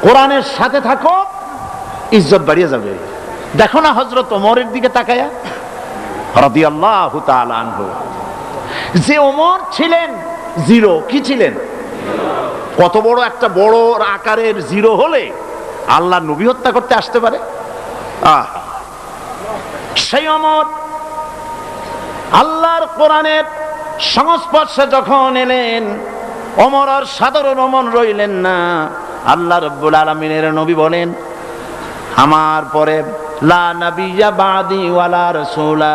কোরআনের সাথে থাকো, ইজ্জত বাড়িয়ে যাবে। দেখো না হযরত ওমরের দিকে তাকায়া রাদিয়াল্লাহু তাআলা আনহু, যে ওমর ছিলেন জিরো, কি ছিলেন? কত বড় একটা বড় আকারের জিরো হলে আল্লাহ নবী হত্যা করতে আসতে পারে? সেই ওমর আল্লাহর কোরআনের সংস্পর্শে যখন এলেন, ওমর আর সাধারণ ওমর রইলেন না। আল্লাহ রাব্বুল আলামিনের নবী বলেন, আমার পরে লা নাবিয়্যা বাদি ওয়ালা রাসূলা,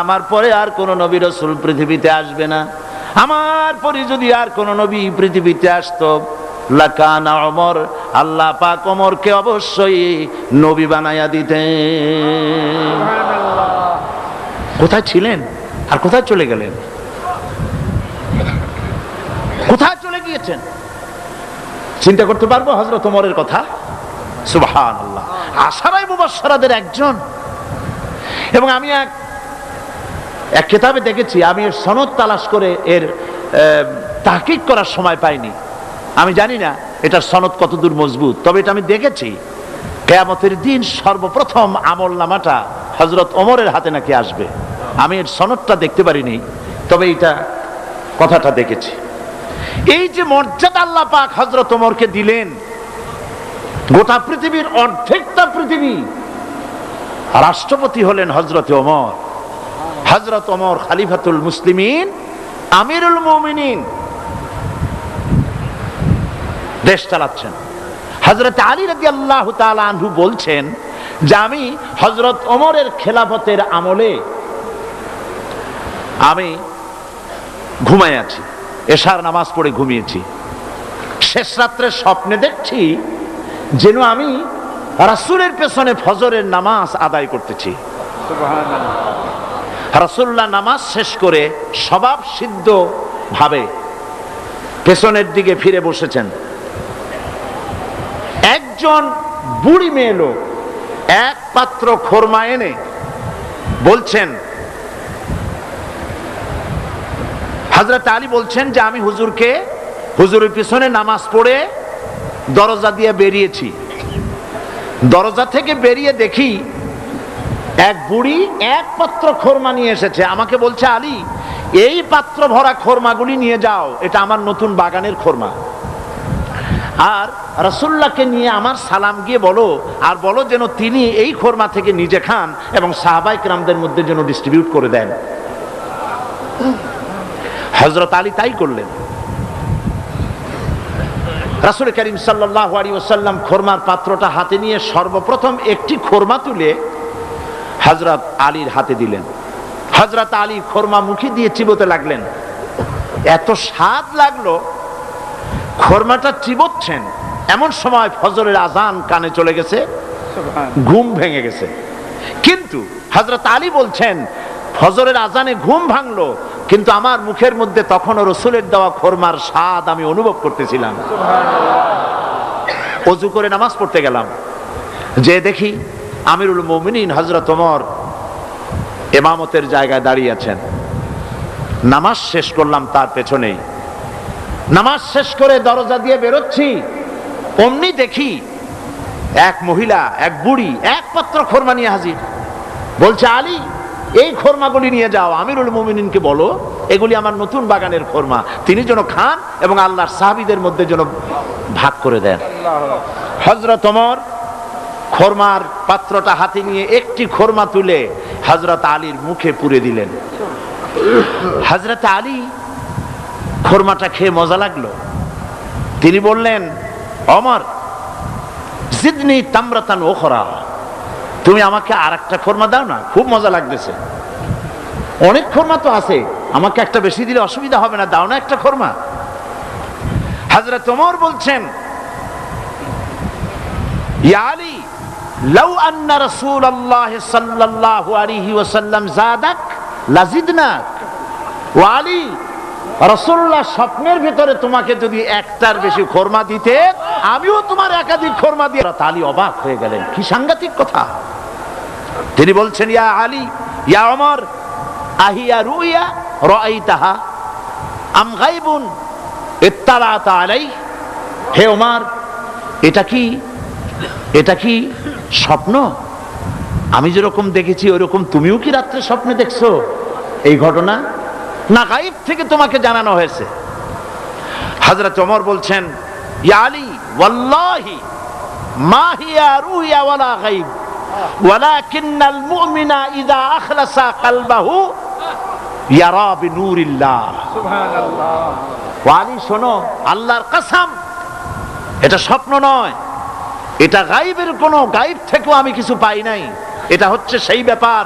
আমার পরে আর কোন নবী রাসূল পৃথিবীতে আসবে না। আমার পরে যদি আর কোন নবী পৃথিবীতে আসতো, লাকানা ওমর, আল্লাহ পাক ওমরকে অবশ্যই নবী বানায়া দিতেন। কোথায় ছিলেন আর কোথায় চলে গেলেন? কোথায় চলে গিয়েছেন? চিন্তা করতে পারবো হযরত ওমরের কথা? সুবহানাল্লাহ, আশারায়ে মুবাশশারাদের একজন। এবং আমি এক কিতাবে দেখেছি, আমি এর সনদ তালাশ করে এর তাহকিক করার সময় পাইনি। আমি জানি না এটার সনদ কতদূর মজবুত, তবে এটা আমি দেখেছি কিয়ামতের দিন সর্বপ্রথম আমলনামাটা হযরত ওমরের হাতে নাকি আসবে। আমি এর সনদটা দেখতে পারিনি, তবে এটা কথাটা দেখেছি। এই যে মর্যাদা আল্লাহ পাক হযরত ওমরকে দিলেন, গোটা পৃথিবীর অর্ধেকটা পৃথিবী রাষ্ট্রপতি হলেন হযরত ওমর। হযরত ওমর খলিফাতুল মুসলিমিন, আমিরুল মুমিনিন, দেশ চালাচ্ছেন। হযরত আলী রাদিয়াল্লাহু তাআলা আনহু বলছেন যে আমি হযরত ওমরের খেলাফতের আমলে আমি ঘুমায় আছি, এশার নামাজ পড়ে ঘুমিয়েছি। শেষ রাত্রে স্বপ্নে দেখছি যেন আমি রাসূলের পেছনে ফজরের নামাজ আদায় করতেছি। রাসূলুল্লাহ নামাজ শেষ করে স্বভাব সিদ্ধ ভাবে পেছনের দিকে ফিরে বসেছেন। একজন বুড়ি মেয়ে লোক এক পাত্র খোরমা এনে বলছেন, হযরত আলী বলছেন যে আমি হুজুরের পিছনে নামাজ পড়ে দরজা দিয়ে বেরিয়েছি। দরজা থেকে বেরিয়ে দেখি এক বুড়ি এক পাত্র খোরমা নিয়ে এসেছে। আমাকে বলছে, আলী, এই পাত্র ভরা খোরমাগুলি নিয়ে যাও, এটা আমার নতুন বাগানের খোরমা। আর রাসূলুল্লাহকে নিয়ে আমার সালাম গিয়ে বলো, আর বলো যেন তিনি এই খোরমা থেকে নিজে খান এবং সাহাবায়ে কেরামদের মধ্যে যেন ডিস্ট্রিবিউট করে দেন। হযরত আলী তাই করলেন। রাসূল করিম সাল্লাল্লাহু আলাইহি ওয়াসাল্লাম খোরমার পাত্রটা হাতে নিয়ে সর্বপ্রথম একটি খোরমা তুলে হযরত আলীর হাতে দিলেন। হযরত আলী খোরমা মুখে দিয়ে চিবোতে লাগলেন। এত স্বাদ লাগলো, খোরমাটা চিবোচ্ছেন, এমন সময় ফজরের আজান কানে চলে গেছে, ঘুম ভেঙে গেছে। কিন্তু হযরত আলী বলছেন, ফজরের আজানে ঘুম ভাঙলো, কিন্তু আমার মুখের মধ্যে তখনও রাসূলের দেওয়া খোরমার স্বাদ আমি অনুভব করতেছিলাম। ওযু করে নামাজ পড়তে গেলাম, যে দেখি আমিরুল মুমিনিন হযরত ওমর ইমামতের জায়গায় দাঁড়িয়ে আছেন। নামাজ শেষ করলাম তার পেছনেই। নামাজ শেষ করে দরজা দিয়ে বেরোচ্ছি, অমনি দেখি এক মহিলা, এক বুড়ি এক পাত্র খোরমা নিয়ে হাজির। বলছে, আলী, এই খোরমাগুলি নিয়ে যাও, আমিরুল মুমিনিনকে বলো এগুলি আমার নতুন বাগানের খোরমা, তিনি যেন খান এবং আল্লাহর সাহাবীদের মধ্যে যেন ভাগ করে দেন। হযরত ওমর খোরমার পাত্রটা হাতে নিয়ে একটি খোরমা তুলে হযরত আলীর মুখে পুরে দিলেন। হযরত আলী খোরমাটা খেয়ে মজা লাগলো। তিনি বললেন, ওমর, জিদনি তামরাতান উখরা, তুমি আমাকে আর একটা খোরমা দাও না, খুব মজা লাগতেছে। অনেক খোরমা তো আছে, আমাকে একটা বেশি দিলে অসুবিধা হবে না, দাও না একটা খোরমা। হযরত ওমর বলছেন, ইয়া আলী, লাউ আন্না রাসূলুল্লাহ সাল্লাল্লাহু আলাইহি ওয়াসাল্লাম যাদাক লাজিদনাক। ও আলী, রাসূলুল্লাহ স্বপ্নের ভিতরে তোমাকে যদি একটার বেশি খোরমা দিতে, আমিও তোমার একাধিক খোরমা দিয়ে। আলী অবাক হয়ে গেলেন, কি সাংঘাতিক কথা। তিনি বলছেন, ইয়া আলী, ইয়া ওমর, আহিয়া রুইয়া রাআইতাহা আম গায়বুন ইত্তালাতা আলাইহি। হে ওমর, এটা কি এটা কি স্বপ্ন? আমি যেরকম দেখেছি ওইরকম তুমিও কি রাত্রে স্বপ্নে দেখছো এই ঘটনা, না গায়েব থেকে তোমাকে জানানো হয়েছে? হযরত ওমর বলছেন, ইয়া আলী ওয়াল্লাহি মা হিয়া রুয়া ওয়ালা গায়ব ওয়ালাকিন্নাল মুমিনা ইযা আখলাসা কলবাহু ইয়ারা বিনূরিল্লাহ। সুবহানাল্লাহ। ওয়ালি শোনো, আল্লাহর কসম, এটা স্বপ্ন নয়, এটা গায়েবের কোন গায়েব থেকেও আমি কিছু পাই নাই। এটা হচ্ছে সেই ব্যাপার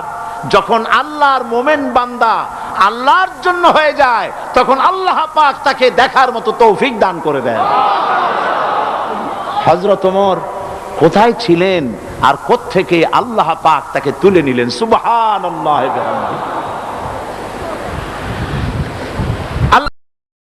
যখন আল্লাহর মোমেন বান্দা আল্লাহর জন্য হয়ে যায়, তখন আল্লাহ পাক তাকে দেখার মতো তৌফিক দান করে দেন। হযরত ওমর কোথায় ছিলেন আর কোত্থেকে আল্লাহ পাক তাকে তুলে নিলেন? সুবহানাল্লাহ।